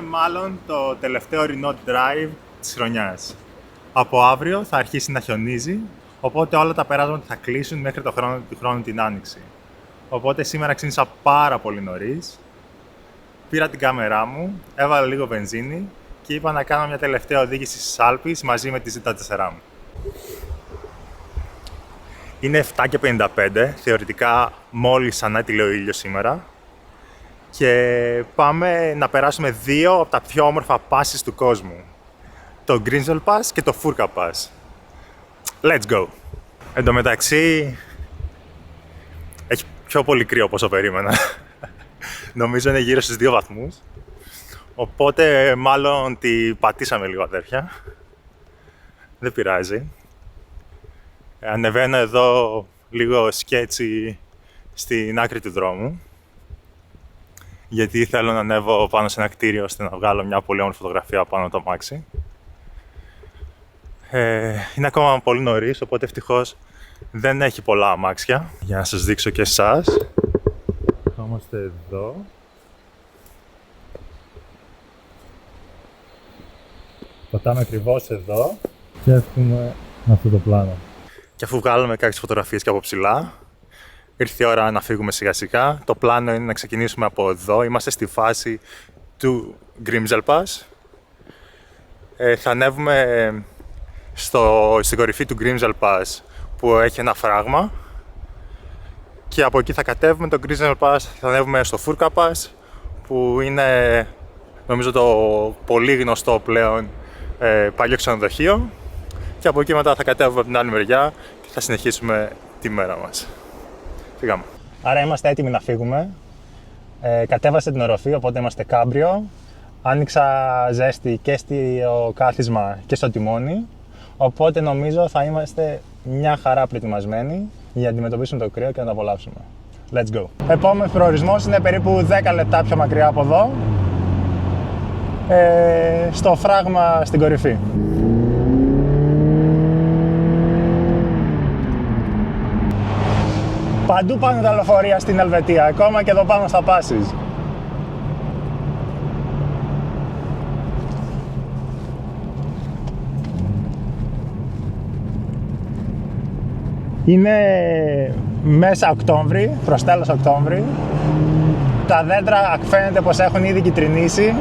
είναι μάλλον το τελευταίο remote drive της χρονιάς. Από αύριο θα αρχίσει να χιονίζει, οπότε όλα τα περάσματα θα κλείσουν μέχρι το χρόνο του χρόνου την Άνοιξη. Οπότε σήμερα ξύπνησα πάρα πολύ νωρίς, πήρα την κάμερά μου, έβαλα λίγο βενζίνη και είπα να κάνω μια τελευταία οδήγηση στις Άλπεις μαζί με τη Z4 μου. Είναι 7:55, θεωρητικά μόλις ανάτειλε ο ήλιος σήμερα και πάμε να περάσουμε δύο από τα πιο όμορφα πάσης του κόσμου. Το Grimsel Pass και το Furka Pass. Let's go! Εν τω μεταξύ, έχει πιο πολύ κρύο από όσο περίμενα. Νομίζω είναι γύρω στους 2 βαθμούς. Οπότε μάλλον τη πατήσαμε λίγο, αδέρφια. Δεν πειράζει. Ανεβαίνω εδώ λίγο σκέτσι στην άκρη του δρόμου. Γιατί θέλω να ανέβω πάνω σε ένα κτίριο ώστε να βγάλω μια πολύ όμορφη φωτογραφία πάνω από το αμάξι. Είναι ακόμα πολύ νωρίς, οπότε ευτυχώς δεν έχει πολλά αμάξια. Για να σας δείξω και εσάς. Είμαστε εδώ. Πατάμε ακριβώς εδώ και έχουμε αυτό το πλάνο. Και αφού βγάλαμε κάποιες φωτογραφίες και από ψηλά, ήρθε η ώρα να φύγουμε σιγά σιγά. Το πλάνο είναι να ξεκινήσουμε από εδώ. Είμαστε στη φάση του Grimsel Pass. Θα ανέβουμε στην κορυφή του Grimsel Pass που έχει ένα φράγμα και από εκεί θα κατέβουμε το Grimsel Pass, θα ανέβουμε στο Furka Pass που είναι νομίζω το πολύ γνωστό πλέον παλιό ξενοδοχείο και από εκεί μετά θα κατέβουμε από την άλλη μεριά και θα συνεχίσουμε τη μέρα μας. Φύγαμε. Άρα είμαστε έτοιμοι να φύγουμε. Κατέβασε την οροφή, οπότε είμαστε κάμπριο. Άνοιξα ζέστη και στο κάθισμα και στο τιμόνι. Οπότε νομίζω θα είμαστε μια χαρά προετοιμασμένοι για να αντιμετωπίσουμε το κρύο και να το απολαύσουμε. Let's go! Επόμενος προορισμός είναι περίπου 10 λεπτά πιο μακριά από εδώ. Στο φράγμα στην κορυφή. Παντού πάνε τα λεωφορεία στην Ελβετία, ακόμα και εδώ πάνω στα Passes. Είναι μέσα Οκτώβρη, προς τέλος Οκτώβρη. Τα δέντρα φαίνεται πως έχουν ήδη κυτρινήσει.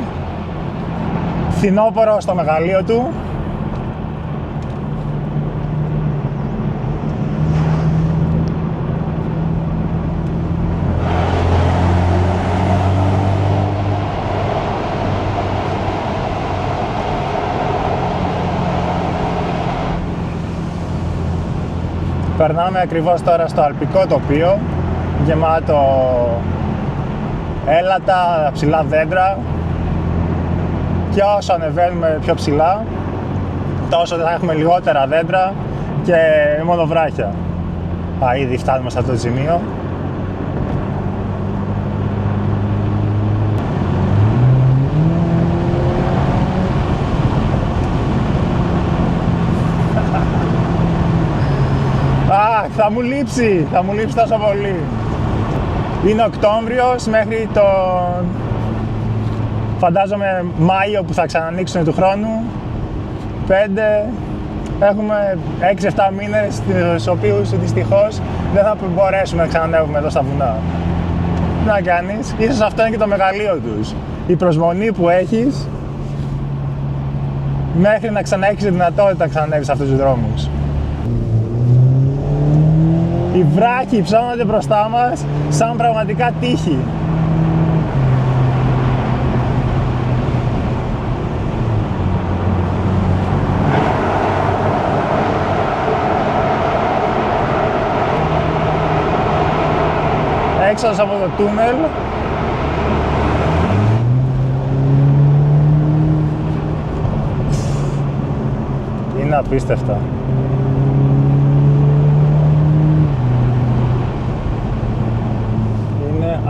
Φθινόπωρο στο μεγαλείο του. Περνάμε ακριβώς τώρα στο αλπικό τοπίο, γεμάτο έλατα, ψηλά δέντρα και όσο ανεβαίνουμε πιο ψηλά, τόσο θα έχουμε λιγότερα δέντρα και μόνο βράχια. Ήδη φτάνουμε σε αυτό το σημείο. Θα μου λείψει τόσο πολύ. Είναι Οκτώβριος μέχρι τον φαντάζομαι Μάιο που θα ξανανοίξουν του χρόνου. 5, έχουμε 6-7 μήνες στους οποίους δυστυχώς δεν θα μπορέσουμε να ξανανεύουμε εδώ στα βουνά. Τι να κάνεις, ίσως αυτό είναι και το μεγαλείο τους. Η προσμονή που έχεις μέχρι να ξαναέχεις τη δυνατότητα να ξανανεύεις σε αυτούς τους δρόμους. Οι βράχοι υψώνονται μπροστά μας σαν πραγματικά τείχη. Έξω από το τούνελ είναι απίστευτα.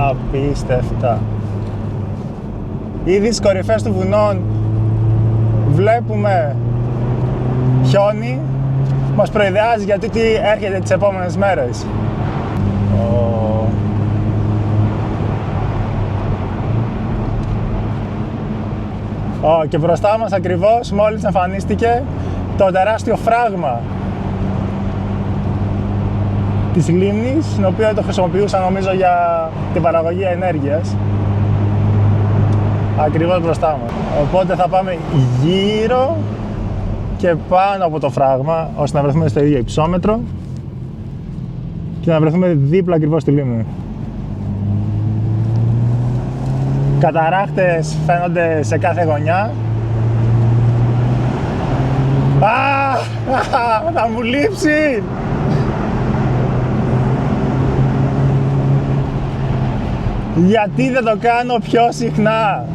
Απίστευτα. Ήδη στις κορυφές των βουνών βλέπουμε χιόνι, μας προειδεάζει για το τι έρχεται τις επόμενες μέρες. Και μπροστά μας ακριβώς μόλις εμφανίστηκε το τεράστιο φράγμα της λίμνης, την οποία το χρησιμοποιούσαν νομίζω για την παραγωγή ενέργειας. Ακριβώς μπροστά μας. Οπότε θα πάμε γύρω και πάνω από το φράγμα, ώστε να βρεθούμε στο ίδιο υψόμετρο και να βρεθούμε δίπλα ακριβώς στη λίμνη. Καταράχτες φαίνονται σε κάθε γωνιά. Θα μου λείψει! Γιατί δεν το κάνω πιο συχνά?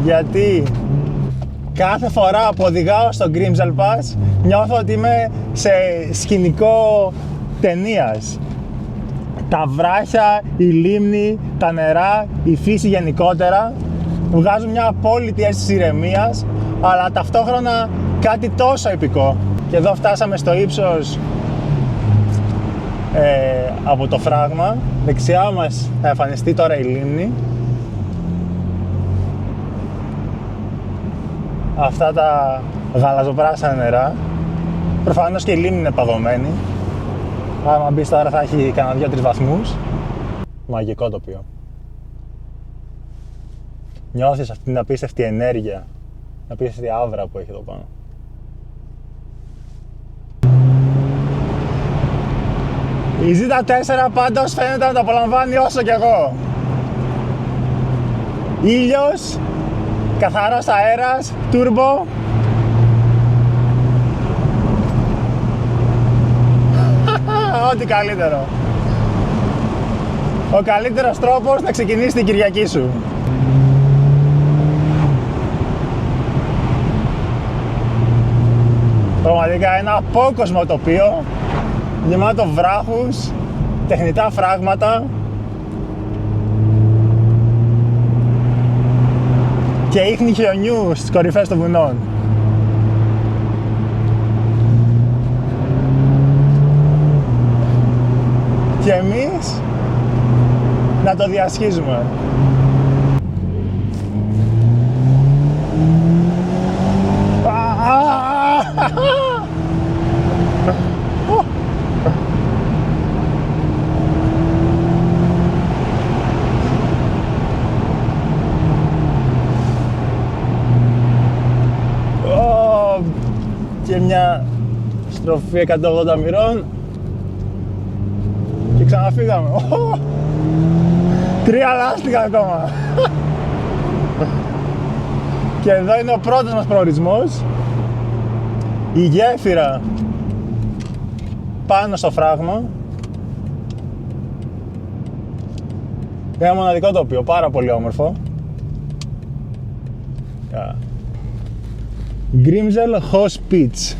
Γιατί κάθε φορά που οδηγάω στο Grimsel Pass νιώθω ότι είμαι σε σκηνικό ταινίας. Τα βράχια, η λίμνη, τα νερά, η φύση γενικότερα βγάζουν μια απόλυτη αίσθηση ηρεμίας, αλλά ταυτόχρονα κάτι τόσο επικό. Και εδώ φτάσαμε στο ύψος από το φράγμα. Δεξιά μας θα εμφανιστεί τώρα η λίμνη. Αυτά τα γαλαζοπράσινα νερά. Προφανώς και η λίμνη είναι παγωμένη. Άμα μπεις τώρα θα έχει κανένα 2-3 βαθμούς. Μαγικό τοπίο. Νιώθεις αυτή την απίστευτη ενέργεια, την απίστευτη άβρα που έχει εδώ πάνω. Η Z4 πάντως φαίνεται να το απολαμβάνει όσο κι εγώ. Ήλιος, καθαρός αέρας, turbo. Ό,τι καλύτερο. Ο καλύτερος τρόπος να ξεκινήσει την Κυριακή σου. Πραγματικά ένα απόκοσμο τοπίο, γεμάτο βράχους, τεχνητά φράγματα και ίχνη χιονιού στις κορυφές των βουνών. Και εμείς να το διασχίζουμε. Και μια στροφή 180 μοιρών και ξαναφύγαμε. 3 λάστιχα ακόμα. Και εδώ είναι ο πρώτος μας προορισμός, η γέφυρα πάνω στο φράγμα. Ένα μοναδικό τοπίο, πάρα πολύ όμορφο. Grimsel Hospice.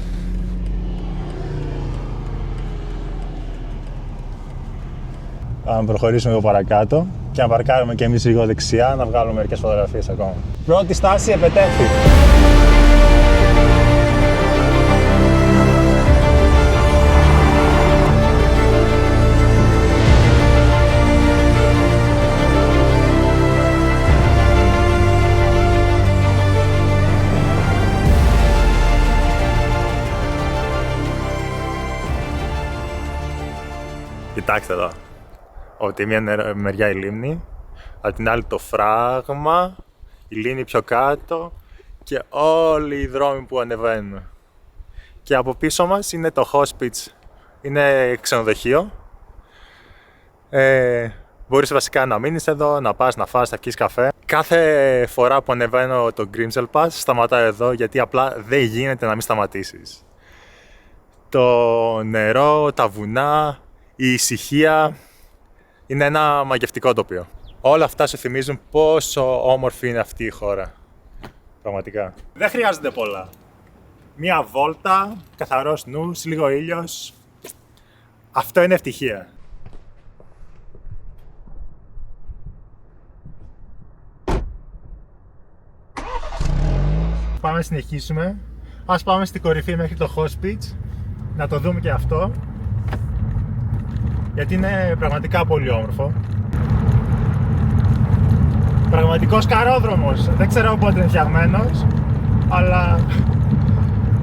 Θα προχωρήσουμε λίγο παρακάτω και να παρκάρουμε και εμείς λίγο δεξιά, να βγάλουμε μερικές φωτογραφίες ακόμα. Πρώτη στάση επετέχθη. Κοιτάξτε εδώ, από τη μία μεριά η λίμνη, από την άλλη το φράγμα, η λίμνη πιο κάτω και όλοι οι δρόμοι που ανεβαίνουν. Και από πίσω μας είναι το hospice, είναι ξενοδοχείο. Μπορείς βασικά να μείνεις εδώ, να πας να φας, να πιεις καφέ. Κάθε φορά που ανεβαίνω το Grimsel Pass σταματάω εδώ, γιατί απλά δεν γίνεται να μην σταματήσεις. Το νερό, τα βουνά, η ησυχία είναι ένα μαγευτικό τοπίο. Όλα αυτά σου θυμίζουν πόσο όμορφη είναι αυτή η χώρα. Πραγματικά. Δεν χρειάζονται πολλά. Μία βόλτα, καθαρός νους, λίγο ήλιος. Αυτό είναι ευτυχία. Πάμε να συνεχίσουμε. Ας πάμε στην κορυφή μέχρι το hospice, να το δούμε και αυτό, γιατί είναι πραγματικά πολύ όμορφο. Πραγματικός καρόδρομος. Δεν ξέρω πότε είναι φτιαγμένος, αλλά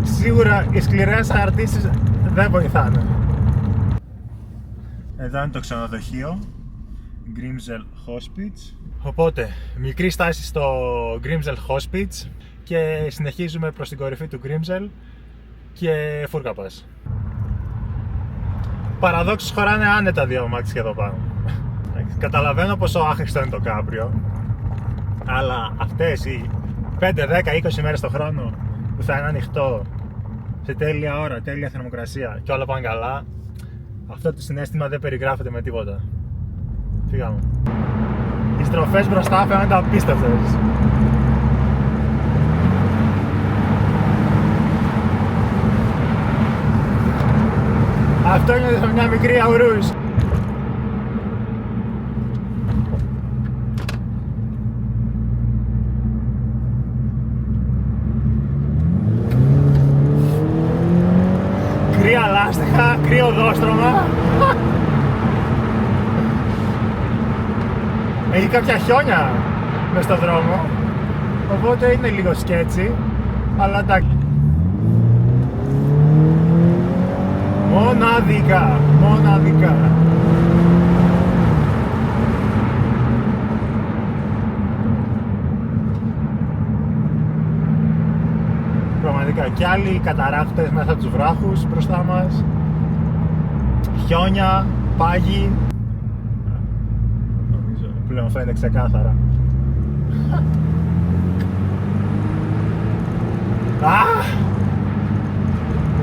σίγουρα οι σκληρές αρτήσεις δεν βοηθάνε. Εδώ είναι το ξενοδοχείο Grimsel Hospice. Οπότε, μικρή στάση στο Grimsel Hospice και συνεχίζουμε προς την κορυφή του Grimsel και Φούρκαπας. Παραδόξως χωράνε άνετα δύο αμάξια εδώ πάνω. Καταλαβαίνω πόσο άχρηστο είναι το κάπριο, αλλά αυτές οι 5, 10, 20 μέρες το χρόνο που θα είναι ανοιχτό σε τέλεια ώρα, τέλεια θερμοκρασία και όλα πάνε καλά, αυτό το συναίσθημα δεν περιγράφεται με τίποτα. Φύγαμε. Οι στροφές μπροστά φαίνονται απίστευτες. Αυτό είναι μια μικρή αουρούς. Κρύα λάστιχα, κρύο οδόστρωμα. Έχει κάποια χιόνια μες στο δρόμο, οπότε είναι λίγο σκέτσι, αλλά εντάξει. Μοναδικά, μοναδικά. Πραγματικά, κι άλλοι καταράχτες μέσα από τους βράχους μπροστά μας. Χιόνια, πάγοι. Νομίζω πλέον φαίνεται ξεκάθαρα.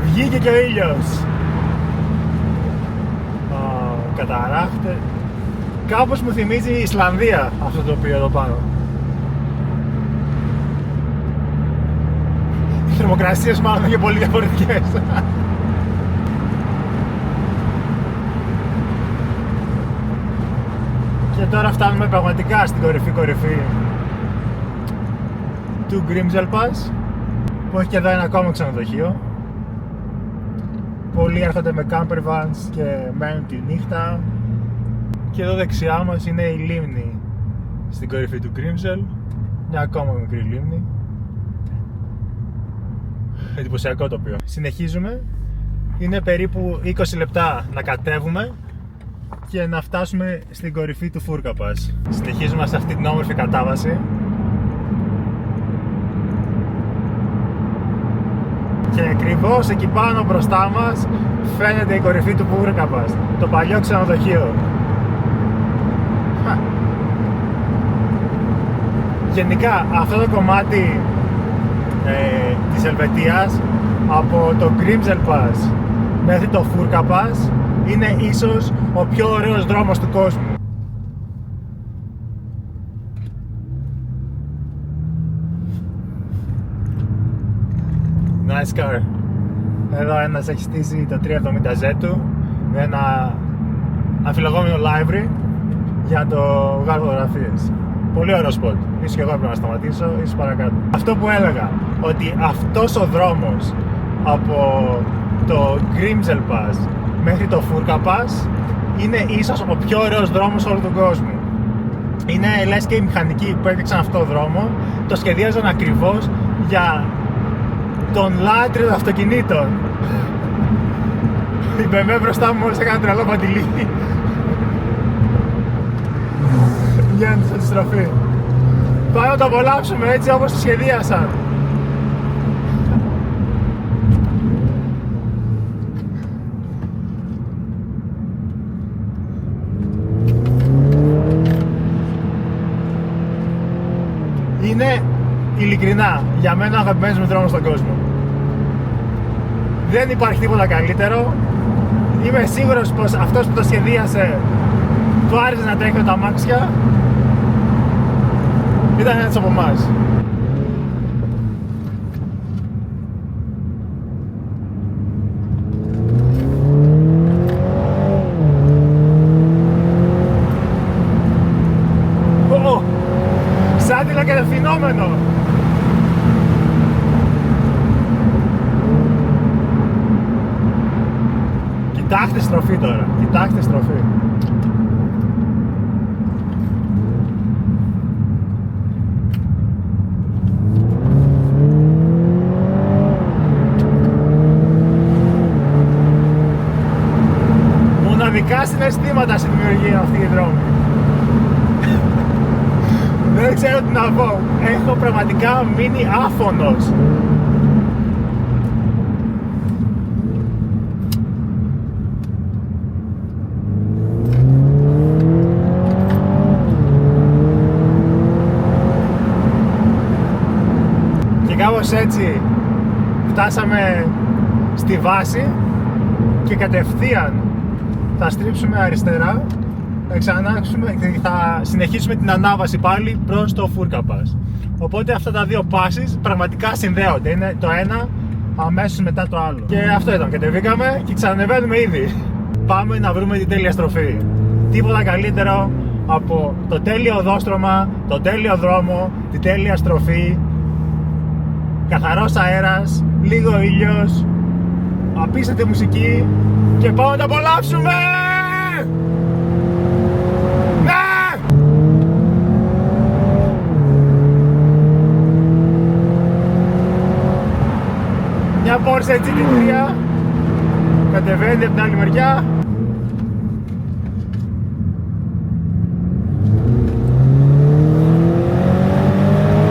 Βγήκε και ο ήλιος. Καταράχτες. Κάπως μου θυμίζει η Ισλανδία αυτό το οποίο εδώ πάνω. Οι θερμοκρασίες μάλλον είναι πολύ διαφορετικές. Και τώρα φτάνουμε πραγματικά στην κορυφή του Grimsel Pass, που έχει και εδώ ένα ακόμα ξενοδοχείο. Πολλοί έρχονται με camper vans και μένουν τη νύχτα. Και εδώ δεξιά μας είναι η λίμνη στην κορυφή του Grimsel. Μια ακόμα μικρή λίμνη. Εντυπωσιακό τοπίο. Συνεχίζουμε. Είναι περίπου 20 λεπτά να κατέβουμε και να φτάσουμε στην κορυφή του Φούρκαπας. Συνεχίζουμε σε αυτή την όμορφη κατάβαση. Και ακριβώς εκεί πάνω μπροστά μας φαίνεται η κορυφή του Φούρκαπας, το παλιό ξενοδοχείο. Γενικά αυτό το κομμάτι της Ελβετίας, από το Grimsel Pass μέχρι το Φούρκαπας, είναι ίσως ο πιο ωραίος δρόμος του κόσμου. Nice car. Εδώ ένας έχει στήσει το 370Z του με ένα αμφιλεγόμενο library για να το βγάλω φωτογραφίες. Πολύ ωραίο spot. Ίσως και εγώ πρέπει να σταματήσω, ίσως παρακάτω. Αυτό που έλεγα, ότι αυτός ο δρόμος από το Grimsel Pass μέχρι το Φούρκαπας είναι ίσως ο πιο ωραίος δρόμος όλου του κόσμου. Είναι λες και οι μηχανικοί που έπαιξαν αυτό το δρόμο το σχεδίαζαν ακριβώς για τον λάτρη των αυτοκινήτων. Η BMW μπροστά μου μόλις έκανε τρελό παντιλί. Βγαίνουν στην στροφή. Πάμε να το απολαύσουμε έτσι όπως το σχεδίασαν. Είναι ειλικρινά για μένα ο αγαπημένος μου δρόμος στον κόσμο. Δεν υπάρχει τίποτα καλύτερο. Είμαι σίγουρος πως αυτός που το σχεδίασε του άρεσε να τρέχει με τα αμάξια. Ήταν ένας από εμάς. Σαν τηλεκατευθυνόμενο. Κοιτάξτε στροφή τώρα, κοιτάξτε στροφή. Πραγματικά συναισθήματα σε δημιουργεί αυτή η δρόμη. Δεν ξέρω τι να πω. Έχω πραγματικά μείνει άφωνος. Και κάπως έτσι φτάσαμε στη βάση και κατευθείαν θα στρίψουμε αριστερά, θα συνεχίσουμε την ανάβαση πάλι προς το Φούρκαπας. Οπότε αυτά τα δύο πάσεις πραγματικά συνδέονται, είναι το ένα αμέσως μετά το άλλο. Και αυτό ήταν, κατεβήκαμε και ξανανεβαίνουμε ήδη. Πάμε να βρούμε την τέλεια στροφή. Τίποτα καλύτερο από το τέλειο οδόστρωμα, το τέλειο δρόμο, την τέλεια στροφή, καθαρός αέρας, λίγο ήλιος, απίστευτη μουσική και πάμε να τα απολαύσουμε! Ναι! Μια Porsche GT3 κατεβαίνει από την άλλη μεριά.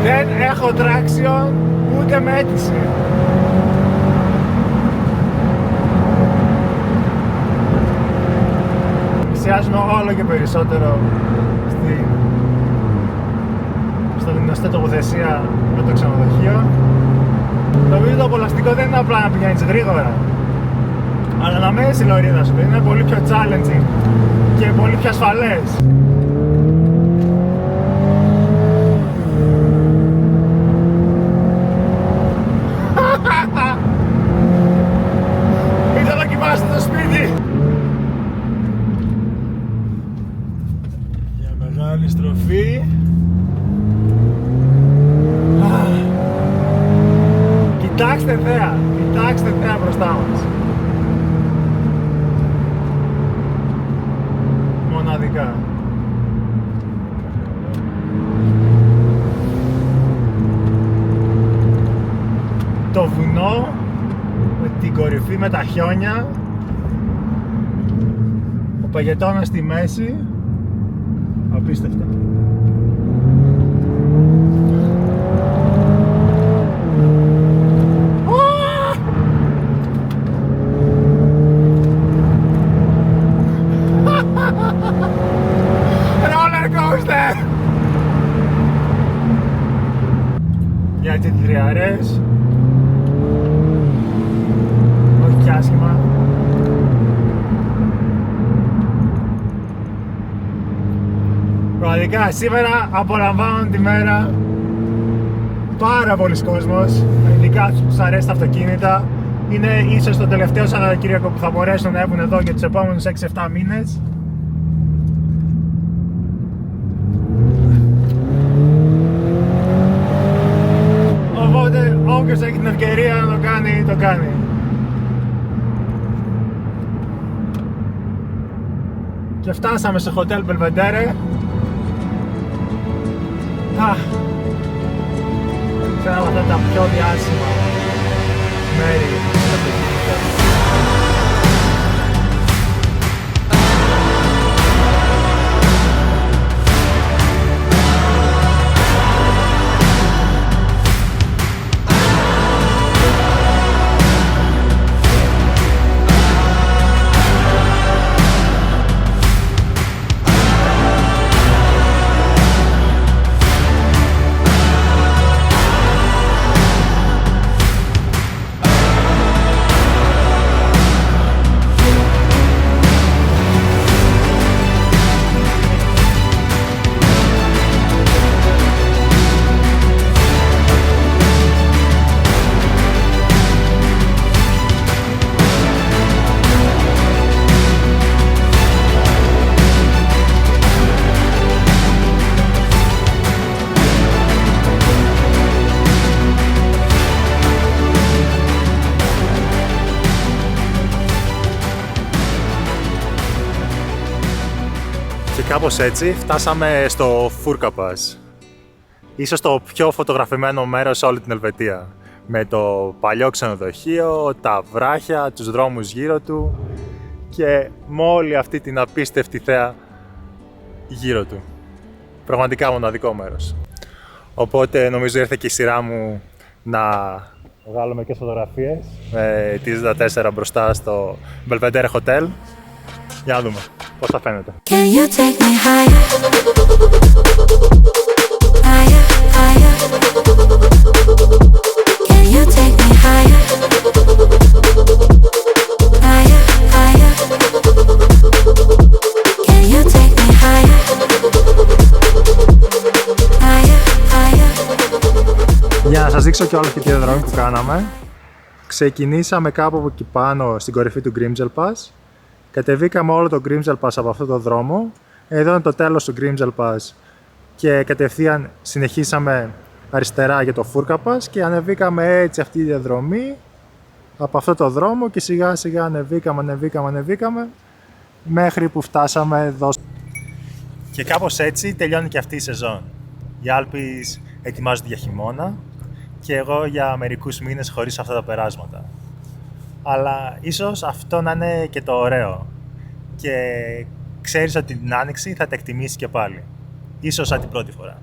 Δεν έχω traction ούτε με αίτηση. Πλησιάζουμε όλο και περισσότερο στην γνωστή τοποθεσία με το ξενοδοχείο. Νομίζω το απολαυστικό δεν είναι απλά να πηγαίνεις γρήγορα, αλλά να μένεις στη λωρίδα σου. Είναι πολύ πιο challenging και πολύ πιο ασφαλές. Μην το δοκιμάσετε στο σπίτι! Μια μεγάλη στροφή. Κοιτάξτε θέα μπροστά μας. Μοναδικά. Το βουνό με την κορυφή με τα χιόνια, ο Παγετώνας στη μέση, απίστευτα. Για GT3RS, όχι κι άσχημα. Πραγματικά σήμερα απολαμβάνω τη μέρα. Πάρα πολλοί κόσμος, ειδικά τους που τους αρέσει τα αυτοκίνητα. Είναι ίσως το τελευταίο Σαββατοκύριακο που θα μπορέσουν να έχουν εδώ για τους επόμενους 6-7 μήνες. Όποιος έχει την ευκαιρία να το κάνει, το κάνει. Και φτάσαμε στο Hotel Belvedere. Ένα από αυτά τα πιο διάσημα μέρη στα αυτοκίνητα. Και κάπως έτσι φτάσαμε στο Φούρκαπας. Ίσως το πιο φωτογραφημένο μέρος σε όλη την Ελβετία. Με το παλιό ξενοδοχείο, τα βράχια, τους δρόμους γύρω του και με όλη αυτή την απίστευτη θέα γύρω του. Πραγματικά μοναδικό μέρος. Οπότε νομίζω ήρθε και η σειρά μου να βγάλω μερικές φωτογραφίες με τη Z4 μπροστά στο Belvedere Hotel. Για να δούμε πώς θα φαίνεται. Για να σας δείξω και όλη αυτή τη διαδρομή που κάναμε, ξεκινήσαμε κάπου από εκεί πάνω στην κορυφή του Grimsel Pass, κατεβήκαμε όλο το Grimsel Pass από αυτό το δρόμο, εδώ είναι το τέλος του Grimsel Pass και κατευθείαν συνεχίσαμε αριστερά για το Furka Pass και ανεβήκαμε έτσι αυτή τη διαδρομή από αυτό το δρόμο και σιγά σιγά ανεβήκαμε μέχρι που φτάσαμε εδώ. Και κάπως έτσι τελειώνει και αυτή η σεζόν. Οι Άλπεις ετοιμάζονται για χειμώνα και εγώ για μερικούς μήνες χωρίς αυτά τα περάσματα. Αλλά ίσως αυτό να είναι και το ωραίο και ξέρεις ότι την άνοιξη θα τα εκτιμήσεις και πάλι. Ίσως σαν την πρώτη φορά.